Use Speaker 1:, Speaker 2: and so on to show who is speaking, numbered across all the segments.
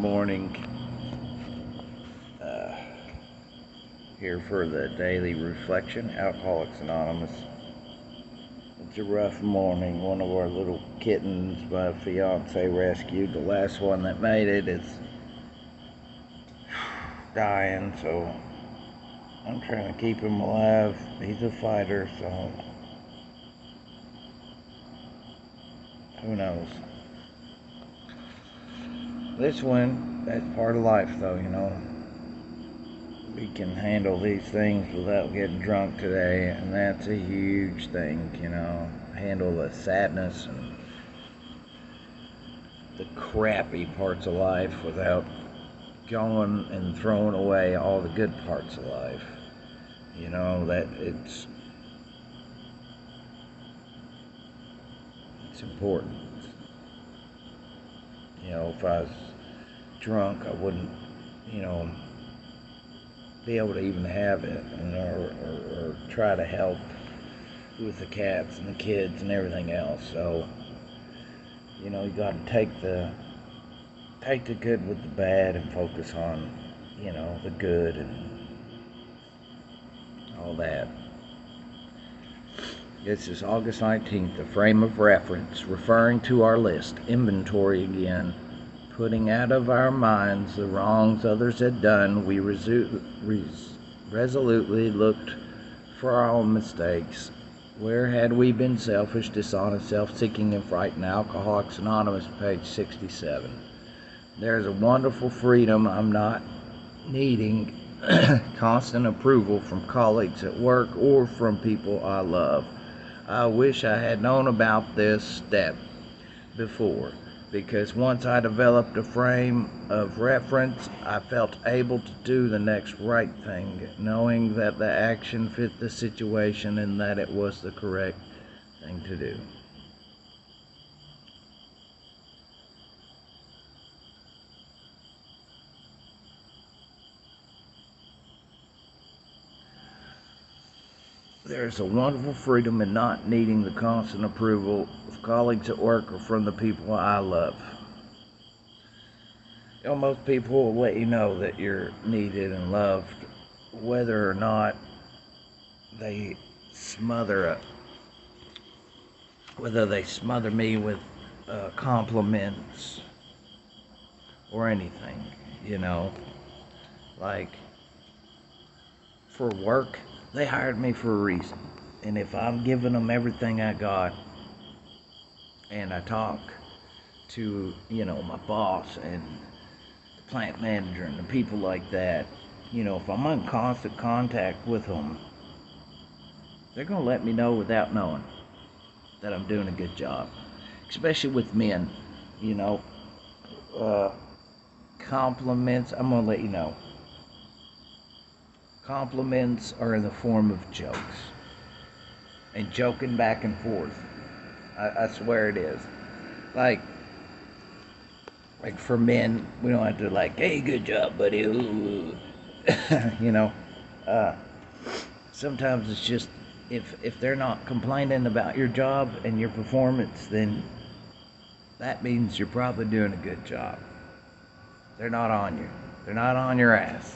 Speaker 1: morning. Uh, Here for the daily reflection. Alcoholics Anonymous. It's a rough morning. One of our little kittens my fiance rescued. The last one that made it is dying, so I'm trying to keep him alive. He's a fighter, so who knows. This one, that's part of life, though, you know. We can handle these things without getting drunk today, and that's a huge thing, you know. Handle the sadness and the crappy parts of life without going and throwing away all the good parts of life. You know, that it's important. You know, if I was drunk, I wouldn't, you know, be able to even have it, or try to help with the cats and the kids and everything else. So, you know, you got to take the good with the bad and focus on, you know, the good and all that. This is August 19th, a frame of reference, referring to our list, inventory again. Putting out of our minds the wrongs others had done, we resolutely looked for our own mistakes. Where had we been selfish, dishonest, self-seeking, and frightened? Alcoholics Anonymous, page 67. There is a wonderful freedom. I'm not needing constant approval from colleagues at work or from people I love. I wish I had known about this step before, because once I developed a frame of reference, I felt able to do the next right thing, knowing that the action fit the situation and that it was the correct thing to do. There is a wonderful freedom in not needing the constant approval of colleagues at work or from the people I love. You know, most people will let you know that you're needed and loved, whether or not they smother me with compliments or anything, you know. Like, for work, they hired me for a reason. And if I'm giving them everything I got, and I talk to, you know, my boss and the plant manager and the people like that, you know, if I'm in constant contact with them, they're going to let me know without knowing that I'm doing a good job. Especially with men, you know. Compliments, I'm going to let you know. Compliments are in the form of jokes. And joking back and forth. I swear it is. Like for men, we don't have to like, hey, good job, buddy. Ooh. You know. Sometimes it's just, if they're not complaining about your job and your performance, then that means you're probably doing a good job. They're not on you. They're not on your ass.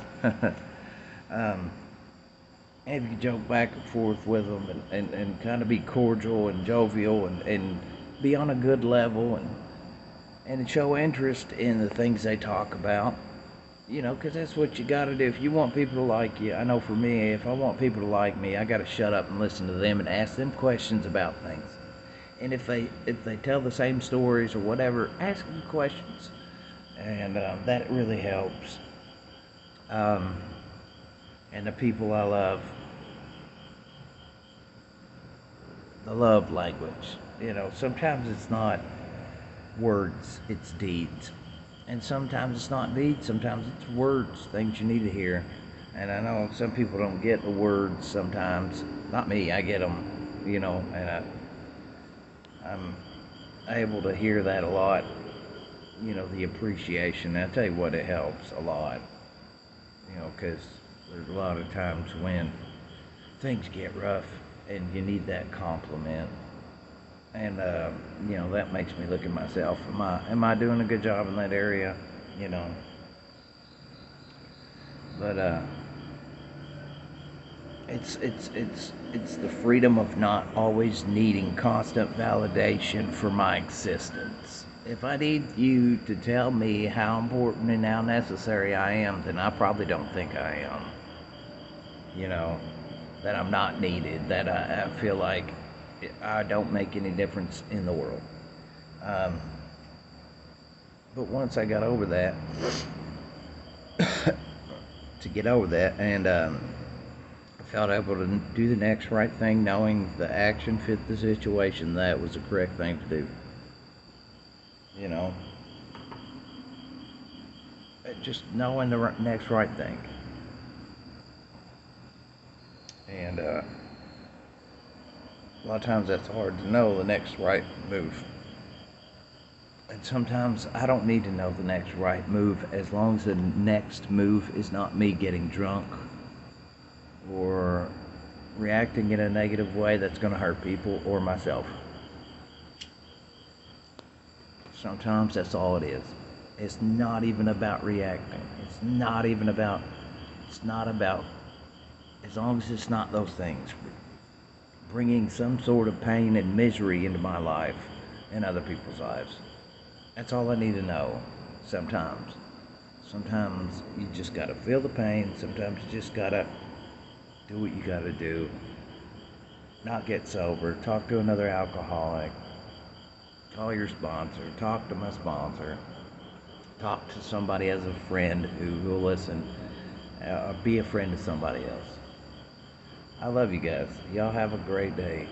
Speaker 1: And if you joke back and forth with them and kind of be cordial and jovial and be on a good level and show interest in the things they talk about, you know, because that's what you got to do. If you want people to like you, I know for me, if I want people to like me, I got to shut up and listen to them and ask them questions about things. And if they tell the same stories or whatever, ask them questions. And that really helps. And the people I love, the love language. You know, sometimes it's not words, it's deeds. And sometimes it's not deeds, sometimes it's words, things you need to hear. And I know some people don't get the words sometimes. Not me, I get them, you know, and I'm able to hear that a lot. You know, the appreciation. I tell you what, it helps a lot. You know, because there's a lot of times when things get rough and you need that compliment. And, you know, that makes me look at myself. Am I doing a good job in that area? you know. But it's the freedom of not always needing constant validation for my existence. If I need you to tell me how important and how necessary I am, then I probably don't think I am. You know, that I'm not needed, that I feel like I don't make any difference in the world. Um, but once I got over that, to get over that, and I felt able to do the next right thing, knowing the action fit the situation, that was the correct thing to do. You know, just knowing the next right thing. And a lot of times that's hard to know the next right move. And sometimes I don't need to know the next right move as long as the next move is not me getting drunk or reacting in a negative way that's going to hurt people or myself. Sometimes that's all it is. It's not even about reacting. It's not about, as long as it's not those things, bringing some sort of pain and misery into my life and other people's lives. That's all I need to know sometimes. Sometimes you just gotta feel the pain. Sometimes you just gotta do what you gotta do. Not get sober. Talk to another alcoholic. Call your sponsor. Talk to my sponsor. Talk to somebody as a friend who will listen. Be a friend to somebody else. I love you guys. Y'all have a great day.